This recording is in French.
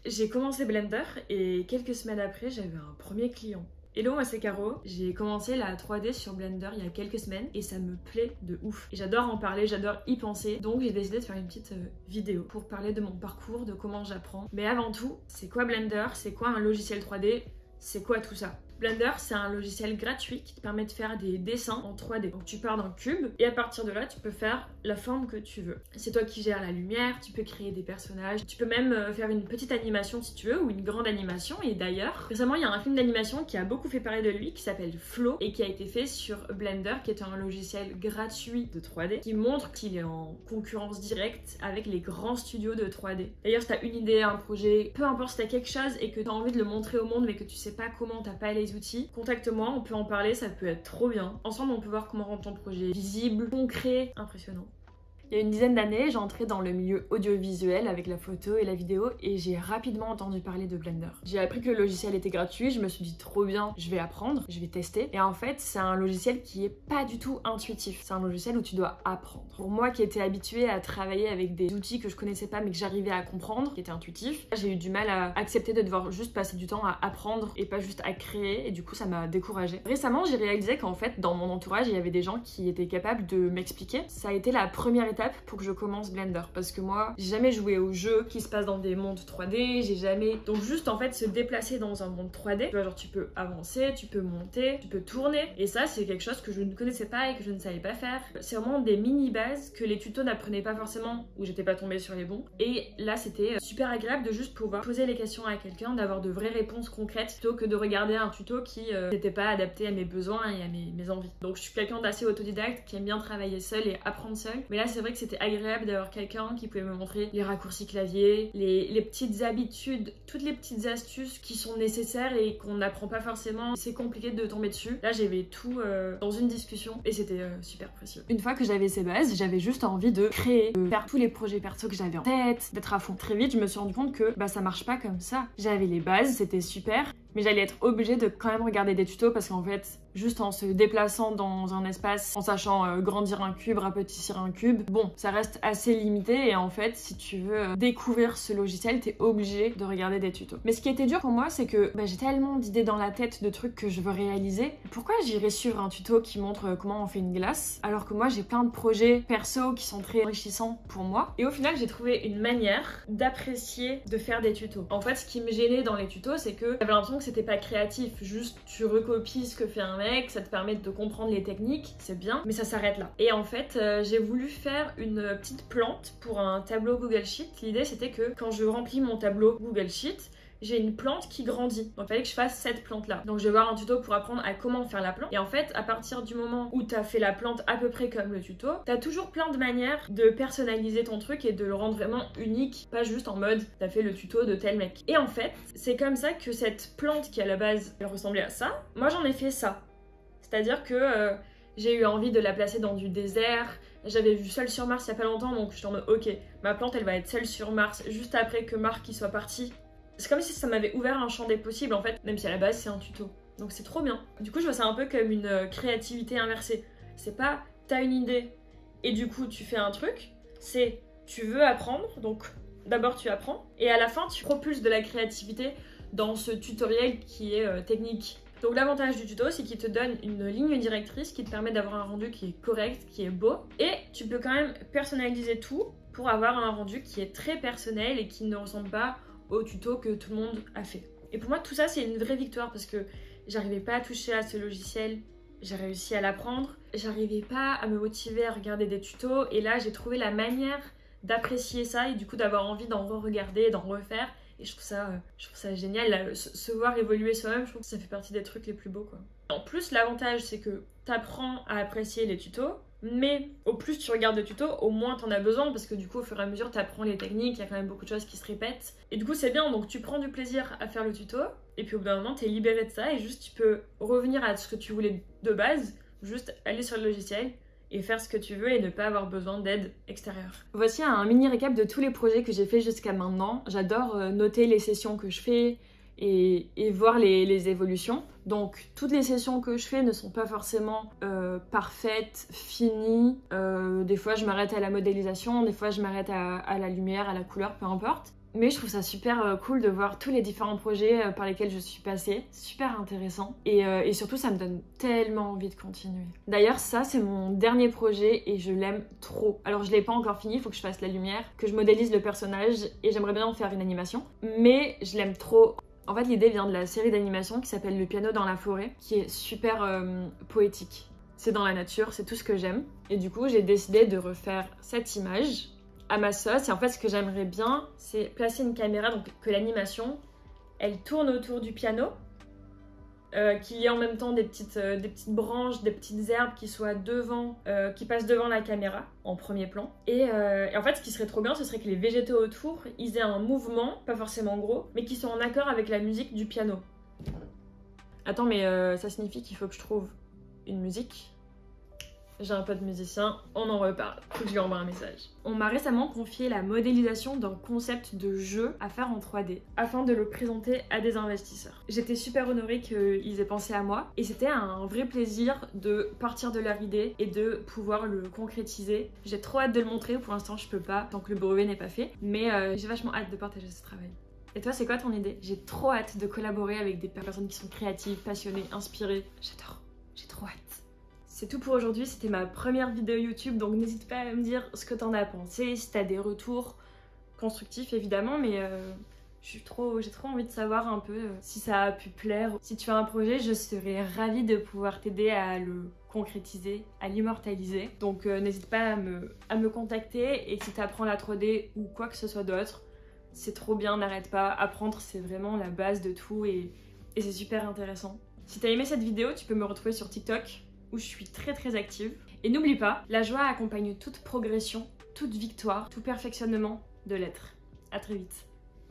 J'ai commencé Blender et quelques semaines après, j'avais un premier client. Hello, moi c'est Caro, j'ai commencé la 3D sur Blender il y a quelques semaines et ça me plaît de ouf. Et j'adore en parler, j'adore y penser, donc j'ai décidé de faire une petite vidéo pour parler de mon parcours, de comment j'apprends. Mais avant tout, c'est quoi Blender? C'est quoi un logiciel 3D? C'est quoi tout ça? Blender, c'est un logiciel gratuit qui te permet de faire des dessins en 3D. Donc tu pars d'un cube et à partir de là, tu peux faire la forme que tu veux. C'est toi qui gères la lumière, tu peux créer des personnages, tu peux même faire une petite animation si tu veux ou une grande animation. Et d'ailleurs, récemment, il y a un film d'animation qui a beaucoup fait parler de lui qui s'appelle Flow et qui a été fait sur Blender, qui est un logiciel gratuit de 3D qui montre qu'il est en concurrence directe avec les grands studios de 3D. D'ailleurs, si tu as une idée, un projet, peu importe si tu as quelque chose et que tu as envie de le montrer au monde mais que tu sais pas comment, t'as pas les outils, contacte-moi, on peut en parler, ça peut être trop bien. Ensemble, on peut voir comment rendre ton projet visible, concret, impressionnant. Il y a une dizaine d'années, j'ai entré dans le milieu audiovisuel avec la photo et la vidéo et j'ai rapidement entendu parler de Blender. J'ai appris que le logiciel était gratuit, je me suis dit trop bien, je vais apprendre, je vais tester. Et en fait, c'est un logiciel qui est pas du tout intuitif. C'est un logiciel où tu dois apprendre. Pour moi qui étais habituée à travailler avec des outils que je connaissais pas mais que j'arrivais à comprendre, qui étaient intuitifs, j'ai eu du mal à accepter de devoir juste passer du temps à apprendre et pas juste à créer et du coup ça m'a découragée. Récemment, j'ai réalisé qu'en fait, dans mon entourage, il y avait des gens qui étaient capables de m'expliquer. Ça a été la première étape pour que je commence Blender parce que moi j'ai jamais joué aux jeux qui se passent dans des mondes 3D, j'ai jamais... Donc juste en fait se déplacer dans un monde 3D, tu vois, genre tu peux avancer, tu peux monter, tu peux tourner et ça c'est quelque chose que je ne connaissais pas et que je ne savais pas faire. C'est vraiment des mini bases que les tutos n'apprenaient pas forcément ou j'étais pas tombée sur les bons et là c'était super agréable de juste pouvoir poser les questions à quelqu'un, d'avoir de vraies réponses concrètes plutôt que de regarder un tuto qui n'était pas adapté à mes besoins et à mes envies. Donc je suis quelqu'un d'assez autodidacte qui aime bien travailler seul et apprendre seul, mais là c'est vrai que c'était agréable d'avoir quelqu'un qui pouvait me montrer les raccourcis clavier, les petites habitudes, toutes les petites astuces qui sont nécessaires et qu'on n'apprend pas forcément. C'est compliqué de tomber dessus. Là j'avais tout dans une discussion et c'était super précieux. Une fois que j'avais ces bases, j'avais juste envie de créer, de faire tous les projets perso que j'avais en tête, d'être à fond. Très vite je me suis rendu compte que ça marche pas comme ça. J'avais les bases, c'était super, mais j'allais être obligée de quand même regarder des tutos parce qu'en fait, juste en se déplaçant dans un espace, en sachant grandir un cube, rapetisser un cube, bon, ça reste assez limité et en fait, si tu veux découvrir ce logiciel, t'es obligé de regarder des tutos. Mais ce qui était dur pour moi, c'est que j'ai tellement d'idées dans la tête de trucs que je veux réaliser. Pourquoi j'irais suivre un tuto qui montre comment on fait une glace, alors que moi, j'ai plein de projets perso qui sont très enrichissants pour moi. Et au final, j'ai trouvé une manière d'apprécier de faire des tutos. En fait, ce qui me gênait dans les tutos, c'est que j'avais l'impression que c'était pas créatif, juste tu recopies ce que fait un mec, ça te permet de comprendre les techniques, c'est bien, mais ça s'arrête là. Et en fait, j'ai voulu faire une petite plante pour un tableau Google Sheet. L'idée c'était que quand je remplis mon tableau Google Sheet, j'ai une plante qui grandit. Donc il fallait que je fasse cette plante là. Donc je vais voir un tuto pour apprendre à comment faire la plante. Et en fait, à partir du moment où tu as fait la plante à peu près comme le tuto, tu as toujours plein de manières de personnaliser ton truc et de le rendre vraiment unique, pas juste en mode t'as fait le tuto de tel mec. Et en fait, c'est comme ça que cette plante qui à la base elle ressemblait à ça, moi j'en ai fait ça. C'est-à-dire que j'ai eu envie de la placer dans du désert. J'avais vu Seul sur Mars il y a pas longtemps, donc je suis en mode ok, ma plante elle va être seule sur Mars juste après que Marc il soit parti. C'est comme si ça m'avait ouvert un champ des possibles en fait, même si à la base c'est un tuto. Donc c'est trop bien. Du coup je vois ça un peu comme une créativité inversée. C'est pas t'as une idée et du coup tu fais un truc, c'est tu veux apprendre, donc d'abord tu apprends et à la fin tu propulses de la créativité dans ce tutoriel qui est technique. Donc l'avantage du tuto, c'est qu'il te donne une ligne directrice qui te permet d'avoir un rendu qui est correct, qui est beau. Et tu peux quand même personnaliser tout pour avoir un rendu qui est très personnel et qui ne ressemble pas au tuto que tout le monde a fait. Et pour moi, tout ça, c'est une vraie victoire parce que j'arrivais pas à toucher à ce logiciel, j'ai réussi à l'apprendre. J'arrivais pas à me motiver à regarder des tutos et là, j'ai trouvé la manière d'apprécier ça et du coup d'avoir envie d'en re-regarder, d'en refaire. Et je trouve ça génial, là, se voir évoluer soi-même, je trouve que ça fait partie des trucs les plus beaux quoi. En plus, l'avantage c'est que t'apprends à apprécier les tutos, mais au plus tu regardes de tutos, au moins t'en as besoin parce que du coup au fur et à mesure t'apprends les techniques, il y a quand même beaucoup de choses qui se répètent. Et du coup c'est bien, donc tu prends du plaisir à faire le tuto, et puis au bout d'un moment t'es libéré de ça et juste tu peux revenir à ce que tu voulais de base, juste aller sur le logiciel, et faire ce que tu veux et ne pas avoir besoin d'aide extérieure. Voici un mini récap de tous les projets que j'ai fait jusqu'à maintenant. J'adore noter les sessions que je fais et voir les évolutions. Donc toutes les sessions que je fais ne sont pas forcément parfaites, finies. Des fois je m'arrête à la modélisation, des fois je m'arrête à la lumière, à la couleur, peu importe. Mais je trouve ça super cool de voir tous les différents projets par lesquels je suis passée. Super intéressant. Et surtout, ça me donne tellement envie de continuer. D'ailleurs, ça, c'est mon dernier projet et je l'aime trop. Alors, je l'ai pas encore fini, il faut que je fasse la lumière, que je modélise le personnage et j'aimerais bien en faire une animation. Mais je l'aime trop. En fait, l'idée vient de la série d'animation qui s'appelle Le piano dans la forêt, qui est super poétique. C'est dans la nature, c'est tout ce que j'aime. Et du coup, j'ai décidé de refaire cette image à ma sauce. Et en fait, ce que j'aimerais bien, c'est placer une caméra, donc que l'animation, elle tourne autour du piano, qu'il y ait en même temps des petites branches, des petites herbes qui soient devant, qui passent devant la caméra en premier plan. Et en fait, ce qui serait trop bien, ce serait que les végétaux autour, ils aient un mouvement, pas forcément gros, mais qui sont en accord avec la musique du piano. Attends, mais ça signifie qu'il faut que je trouve une musique. J'ai un pote musicien, on en reparle, faut que je lui envoie un message. On m'a récemment confié la modélisation d'un concept de jeu à faire en 3D afin de le présenter à des investisseurs. J'étais super honorée qu'ils aient pensé à moi et c'était un vrai plaisir de partir de leur idée et de pouvoir le concrétiser. J'ai trop hâte de le montrer, pour l'instant je peux pas tant que le brevet n'est pas fait, mais j'ai vachement hâte de partager ce travail. Et toi, c'est quoi ton idée? J'ai trop hâte de collaborer avec des personnes qui sont créatives, passionnées, inspirées. J'adore, j'ai trop hâte. C'est tout pour aujourd'hui, c'était ma première vidéo YouTube, donc n'hésite pas à me dire ce que t'en as pensé, si t'as des retours constructifs évidemment, mais j'ai trop envie de savoir un peu si ça a pu plaire. Si tu as un projet, je serais ravie de pouvoir t'aider à le concrétiser, à l'immortaliser. Donc n'hésite pas à me contacter, et si t'apprends la 3D ou quoi que ce soit d'autre, c'est trop bien, n'arrête pas. Apprendre, c'est vraiment la base de tout et c'est super intéressant. Si t'as aimé cette vidéo, tu peux me retrouver sur TikTok, où je suis très active. Et n'oublie pas, la joie accompagne toute progression, toute victoire, tout perfectionnement de l'être. À très vite.